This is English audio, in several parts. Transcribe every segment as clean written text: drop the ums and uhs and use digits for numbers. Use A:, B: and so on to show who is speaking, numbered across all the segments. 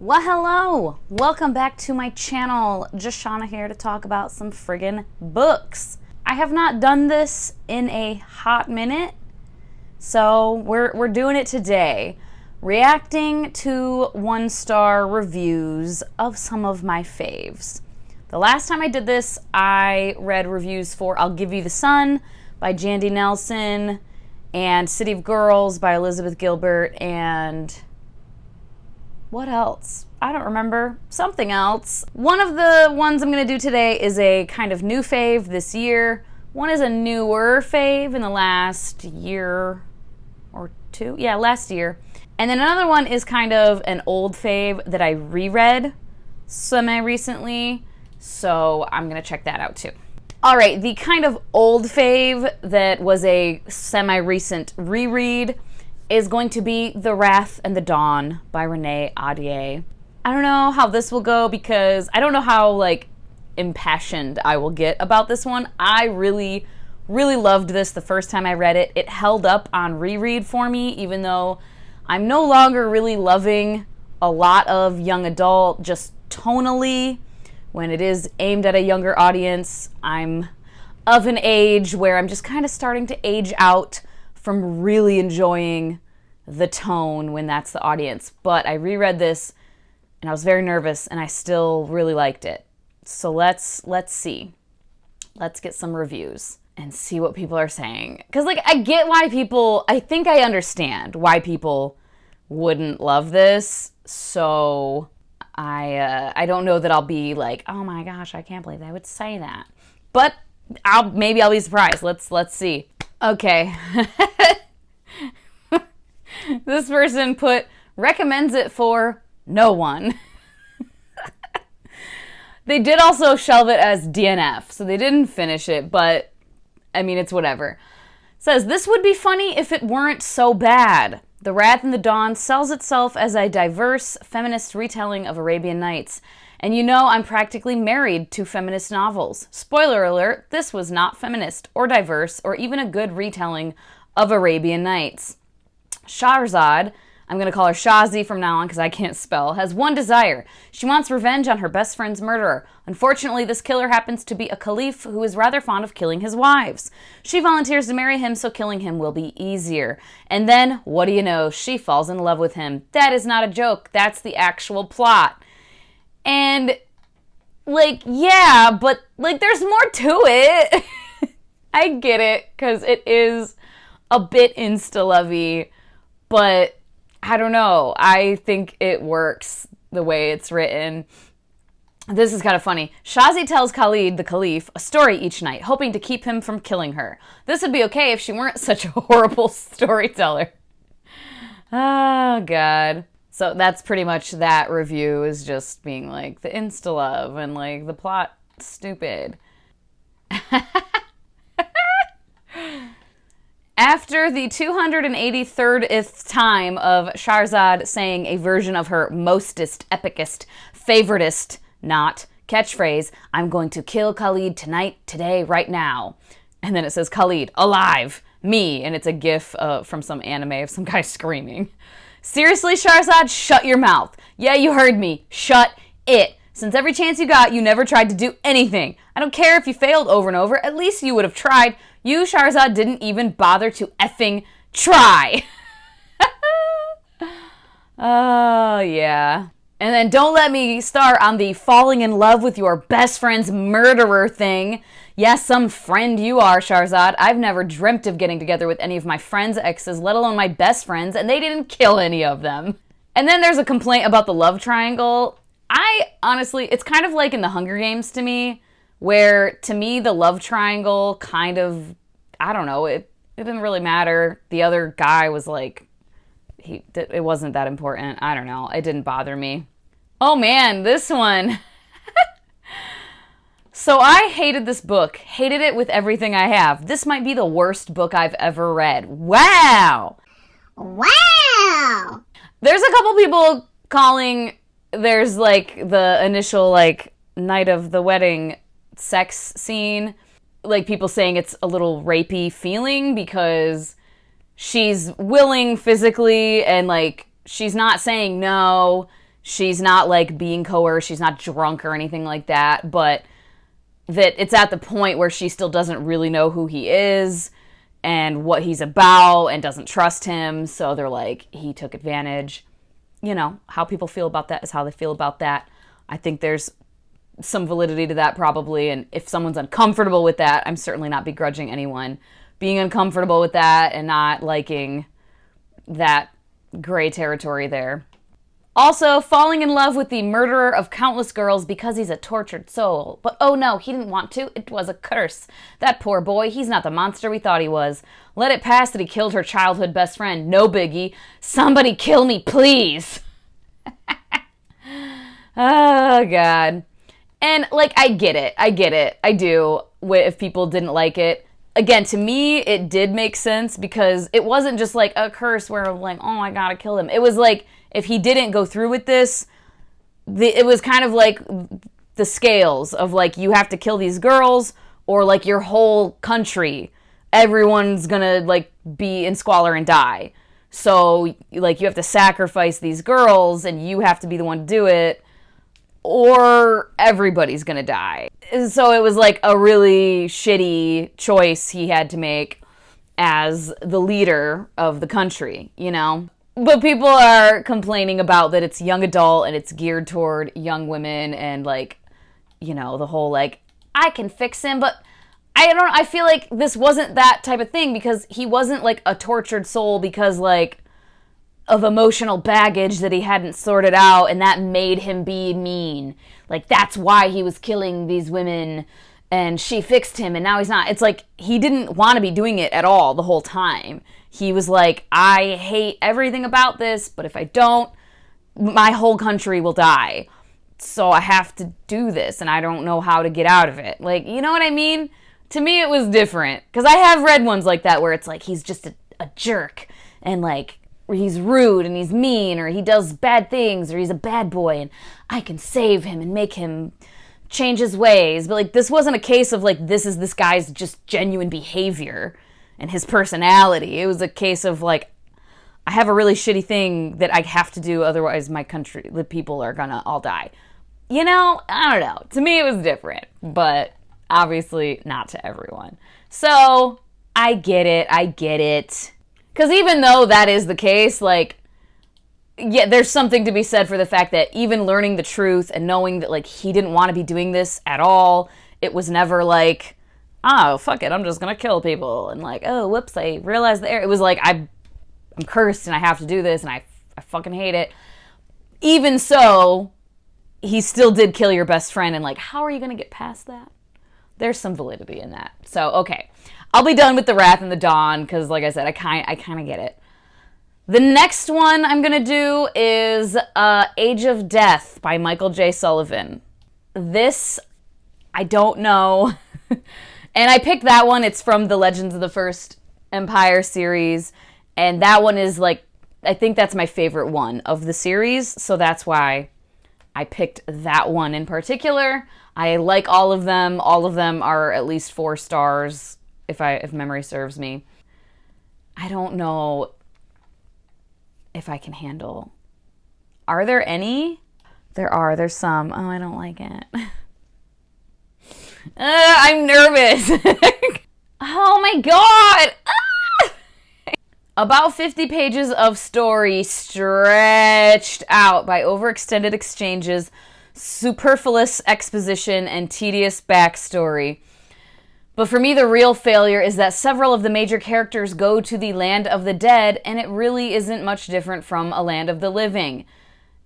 A: Well, hello! Welcome back to my channel. Just Shauna here to talk about some friggin' books. I have not done this in a hot minute, so we're doing it today. Reacting to one-star reviews of some of my faves. The last time I did this, I read reviews for I'll Give You the Sun by Jandy Nelson and City of Girls by Elizabeth Gilbert and what else? I don't remember. Something else. One of the ones I'm going to do today is a kind of new fave this year. One is a newer fave in the last year or two. Yeah, last year. And then another one is kind of an old fave that I reread semi-recently. So I'm going to check that out too. All right, the kind of old fave that was a semi-recent reread is going to be The Wrath and the Dawn by Renee Ahdieh. I don't know how this will go because I don't know how impassioned I will get about this one. I really loved this the first time I read it. It held up on reread for me, even though I'm no longer really loving a lot of young adult, just tonally. When it is aimed at a younger audience, I'm of an age where I'm just kind of starting to age out from really enjoying the tone when that's the audience. But I reread this and I was very nervous and I still really liked it. So let's see. Let's get some reviews and see what people are saying. Because I get why I think I understand why people wouldn't love this. So I don't know that I'll be like, oh my gosh, I can't believe they would say that. But maybe I'll be surprised. Let's see. Okay. This person recommends it for no one. They did also shelve it as DNF, so they didn't finish it, but I mean, it's whatever. It says, this would be funny if it weren't so bad. The Wrath and the Dawn sells itself as a diverse feminist retelling of Arabian Nights. And you know I'm practically married to feminist novels. Spoiler alert, this was not feminist or diverse or even a good retelling of Arabian Nights. Shahrazad, I'm going to call her Shazi from now on because I can't spell, has one desire. She wants revenge on her best friend's murderer. Unfortunately, this killer happens to be a caliph who is rather fond of killing his wives. She volunteers to marry him so killing him will be easier. And then, what do you know, she falls in love with him. That is not a joke. That's the actual plot. And, yeah, but, there's more to it. I get it, because it is a bit insta-lovey, but I don't know. I think it works the way it's written. This is kind of funny. Shazi tells Khalid, the caliph, a story each night, hoping to keep him from killing her. This would be okay if she weren't such a horrible storyteller. Oh, God. So that's pretty much that review, is just being the insta-love and the plot stupid. After the 283rd time of Shahrazad saying a version of her mostest, epicest, favoritist, not catchphrase, I'm going to kill Khalid tonight, today, right now. And then it says, Khalid, alive, me. And it's a gif from some anime of some guy screaming. Seriously, Shahrazad, shut your mouth. Yeah, you heard me. Shut it. Since every chance you got, you never tried to do anything. I don't care if you failed over and over. At least you would have tried. You, Shahrazad, didn't even bother to effing try. Oh, yeah. And then don't let me start on the falling in love with your best friend's murderer thing. Yes, some friend you are, Shahrazad. I've never dreamt of getting together with any of my friends' exes, let alone my best friends, and they didn't kill any of them. And then there's a complaint about the love triangle. Honestly, it's kind of like in the Hunger Games to me, where to me the love triangle kind of, I don't know, it didn't really matter. The other guy was it wasn't that important. I don't know. It didn't bother me. Oh man, this one. So I hated this book. Hated it with everything I have. This might be the worst book I've ever read. Wow.
B: Wow.
A: There's a couple people calling, there's the initial night of the wedding sex scene. People saying it's a little rapey feeling because she's willing physically and she's not saying no. she's not like being coerced, she's not drunk or anything like that, but that it's at the point where she still doesn't really know who he is and what he's about and doesn't trust him. So they're like, he took advantage. You know, how people feel about that is how they feel about that. I think there's some validity to that probably. And if someone's uncomfortable with that, I'm certainly not begrudging anyone being uncomfortable with that and not liking that gray territory there. Also, falling in love with the murderer of countless girls because he's a tortured soul. But oh no, he didn't want to. It was a curse. That poor boy, he's not the monster we thought he was. Let it pass that he killed her childhood best friend. No biggie. Somebody kill me, please. Oh, God. And, like, I get it. I do. If people didn't like it. Again, to me, it did make sense because it wasn't just, like, a curse where, like, oh, I gotta kill him. It was, like, if he didn't go through with this, it was kind of like the scales of, like, you have to kill these girls or, like, your whole country. Everyone's gonna, like, be in squalor and die. So, like, you have to sacrifice these girls and you have to be the one to do it or everybody's gonna die. So it was, like, a really shitty choice he had to make as the leader of the country, you know? But people are complaining about that it's young adult and it's geared toward young women and, like, you know, the whole, like, I can fix him, but I feel like this wasn't that type of thing because he wasn't, like, a tortured soul because, like, of emotional baggage that he hadn't sorted out and that made him be mean. Like, that's why he was killing these women and she fixed him and now he's not. It's like he didn't want to be doing it at all the whole time. He was like, I hate everything about this, but if I don't, my whole country will die. So I have to do this, and I don't know how to get out of it. Like, you know what I mean? To me, it was different. Because I have read ones like that where it's like, he's just a jerk, and like, he's rude, and he's mean, or he does bad things, or he's a bad boy, and I can save him and make him change his ways. But like, this wasn't a case of like, this is this guy's just genuine behavior and his personality. It was a case of like, I have a really shitty thing that I have to do, otherwise my country, the people are gonna all die. You know, I don't know. To me it was different, but obviously not to everyone. So, I get it. Because even though that is the case, like, yeah, there's something to be said for the fact that even learning the truth and knowing that, like, he didn't want to be doing this at all, it was never like, oh, fuck it, I'm just gonna kill people, and like, oh, whoops, I realized the error. It was like, I'm cursed and I have to do this and I fucking hate it. Even so, he still did kill your best friend, and like, how are you gonna get past that? There's some validity in that. So, okay. I'll be done with the Wrath and the Dawn, because like I said, I kind of get it. The next one I'm gonna do is Age of Death by Michael J. Sullivan. This, I don't know. And I picked that one. It's from the Legends of the First Empire series. And that one is like, I think that's my favorite one of the series. So that's why I picked that one in particular. I like all of them. All of them are at least 4 stars, if memory serves me. I don't know if I can handle. Are there any? There's some. Oh, I don't like it. I'm nervous. Oh my god! About 50 pages of story stretched out by overextended exchanges, superfluous exposition, and tedious backstory. But for me, the real failure is that several of the major characters go to the land of the dead, and it really isn't much different from a land of the living.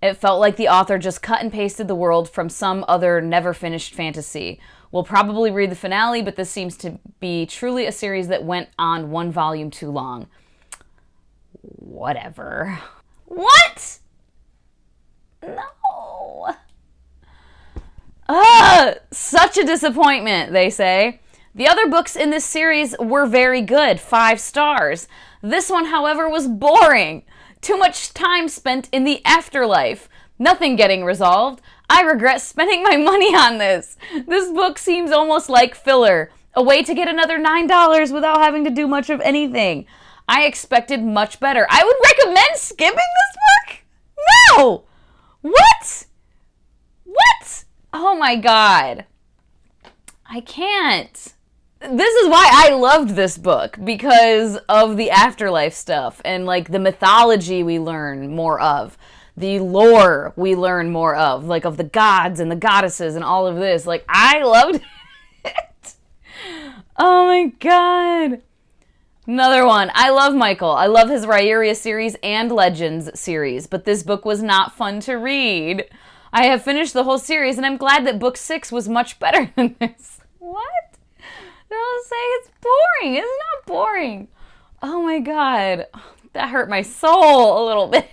A: It felt like the author just cut and pasted the world from some other never-finished fantasy. We'll probably read the finale, but this seems to be truly a series that went on 1 volume too long. Whatever. What? No. Such a disappointment, they say. The other books in this series were very good, 5 stars. This one, however, was boring. Too much time spent in the afterlife. Nothing getting resolved. I regret spending my money on this. This book seems almost like filler. A way to get another $9 without having to do much of anything. I expected much better. I would recommend skipping this book? No! What? What? Oh my God. I can't. This is why I loved this book, because of the afterlife stuff and like the mythology we learn more of, the lore we learn more of, like of the gods and the goddesses and all of this. Like, I loved it. Oh my God. Another one. I love Michael. I love his Rhaeria series and Legends series, but this book was not fun to read. I have finished the whole series, and I'm glad that book 6 was much better than this. What? They're all saying it's boring. It's not boring. Oh my God. That hurt my soul a little bit.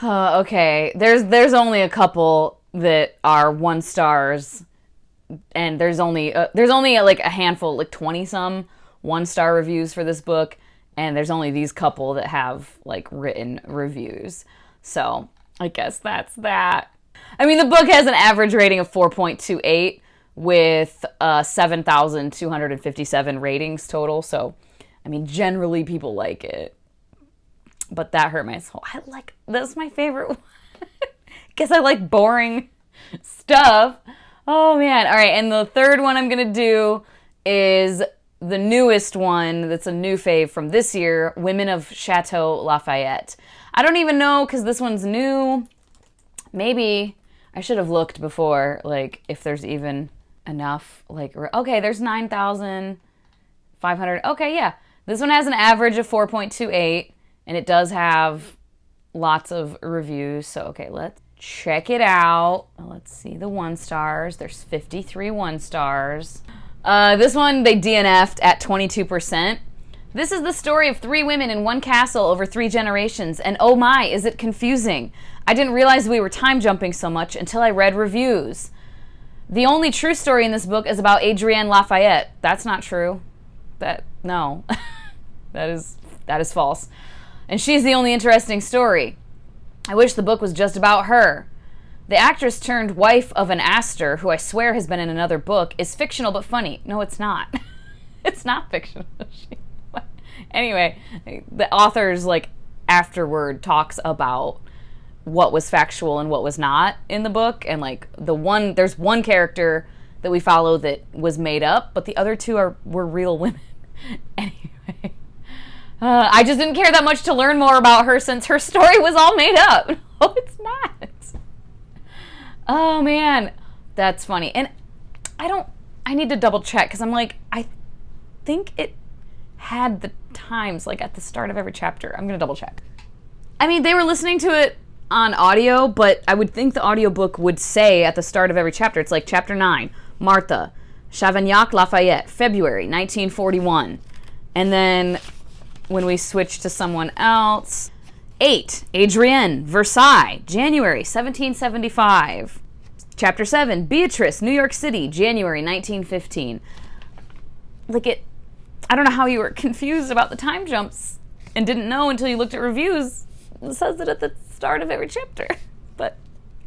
A: Okay. There's only a couple that are 1 stars, and there's only like a handful, like 20-some 1-star reviews for this book, and there's only these couple that have like written reviews. So I guess that's that. I mean, the book has an average rating of 4.28 with 7,257 ratings total. So, I mean, generally people like it. But that hurt my soul. That's my favorite one. Guess I like boring stuff. Oh, man. All right, and the third one I'm going to do is the newest one that's a new fave from this year, Women of Chateau, Lafayette. I don't even know, because this one's new. Maybe I should have looked before, like, if there's even enough. Like, okay, there's 9,500. Okay, yeah. This one has an average of 4.28, and it does have lots of reviews. So, okay, let's check it out. Let's see the 1 stars. There's 53 1 stars. This one, they DNF'd at 22%. This is the story of 3 women in 1 castle over 3 generations, and oh my, is it confusing. I didn't realize we were time jumping so much until I read reviews. The only true story in this book is about Adrienne Lafayette. That's not true. No. That is false. And she's the only interesting story. I wish the book was just about her. The actress turned wife of an Astor, who I swear has been in another book, is fictional but funny. No, it's not. It's not fictional. Anyway, the author's like afterward talks about what was factual and what was not in the book, and like there's one character that we follow that was made up, but the other 2 were real women. Anyway, I just didn't care that much to learn more about her since her story was all made up. No, it's not. Oh man, that's funny. And I need to double check, because I'm like, I think it had the times like at the start of every chapter. I'm gonna double check. I mean, they were listening to it on audio, but I would think the audiobook would say at the start of every chapter, it's like chapter 9, Martha, Chavagnac, Lafayette, February 1941. And then when we switch to someone else, 8, Adrienne, Versailles, January 1775. Chapter 7, Beatrice, New York City, January 1915. I don't know how you were confused about the time jumps and didn't know until you looked at reviews. It says it at the start of every chapter, but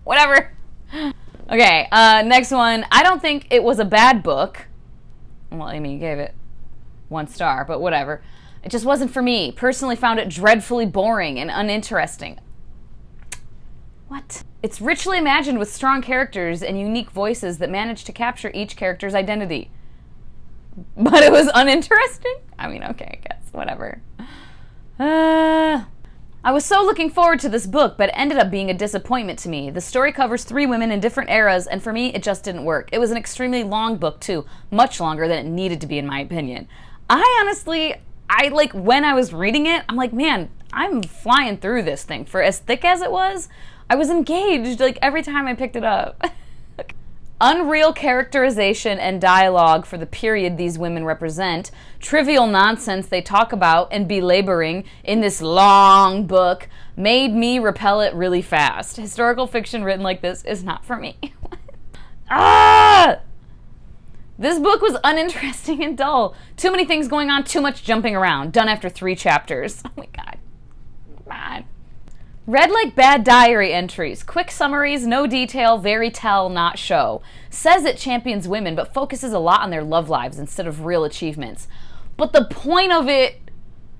A: whatever. Okay, next one. I don't think it was a bad book. Well, I mean, you gave it 1 star, but whatever. It just wasn't for me. Personally found it dreadfully boring and uninteresting. What? It's richly imagined with strong characters and unique voices that manage to capture each character's identity. But it was uninteresting? I mean, okay, I guess. Whatever. I was so looking forward to this book, but it ended up being a disappointment to me. The story covers 3 women in different eras, and for me, it just didn't work. It was an extremely long book, too. Much longer than it needed to be, in my opinion. When I was reading it, I'm like, man, I'm flying through this thing. For as thick as it was, I was engaged, like, every time I picked it up. Unreal characterization and dialogue for the period these women represent, trivial nonsense they talk about and belaboring in this long book made me repel it really fast. Historical fiction written like this is not for me. This book was uninteresting and dull. Too many things going on, too much jumping around. Done after 3 chapters. Oh my God. Come on. Read like bad diary entries. Quick summaries, no detail, very tell, not show. Says it champions women, but focuses a lot on their love lives instead of real achievements. But the point of it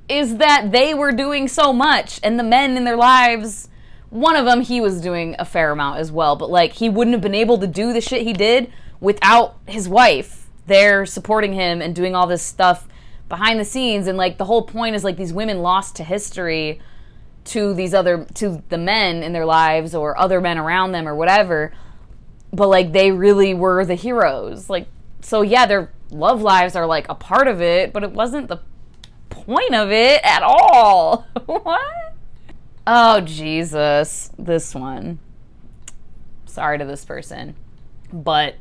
A: is that they were doing so much, and the men in their lives one of them, he was doing a fair amount as well, but like, he wouldn't have been able to do the shit he did without his wife there supporting him and doing all this stuff behind the scenes. And like, the whole point is like, these women lost to history, to the men in their lives or other men around them or whatever, but like, they really were the heroes. Like, so yeah, their love lives are like a part of it, but it wasn't the point of it at all. What? Oh, Jesus. This one. Sorry to this person. But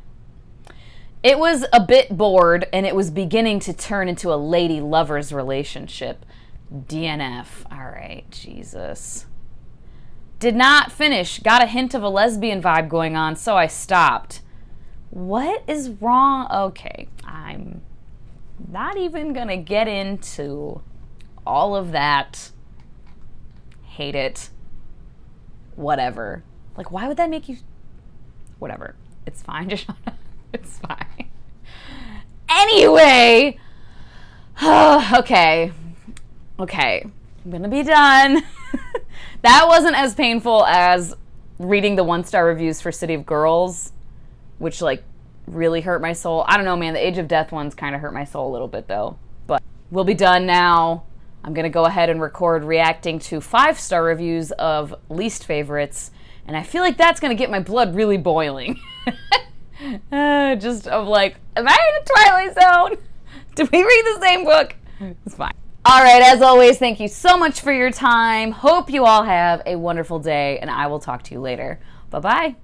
A: it was a bit bored, and it was beginning to turn into a lady-lovers relationship. DNF. All right, Jesus. Did not finish. Got a hint of a lesbian vibe going on, so I stopped. What is wrong? Okay, I'm not even gonna get into all of that. Hate it. Whatever. Like, why would that make you... Whatever. It's fine, just shut up. It's fine. Anyway. Okay. I'm gonna be done. That wasn't as painful as reading the 1-star reviews for City of Girls, which, like, really hurt my soul. I don't know, man. The Age of Death ones kind of hurt my soul a little bit, though. But we'll be done now. I'm going to go ahead and record reacting to 5-star reviews of least favorites, and I feel like that's going to get my blood really boiling. Just of like, am I in a Twilight Zone? Did we read the same book? It's fine. All right, as always, thank you so much for your time. Hope you all have a wonderful day, and I will talk to you later. Bye-bye.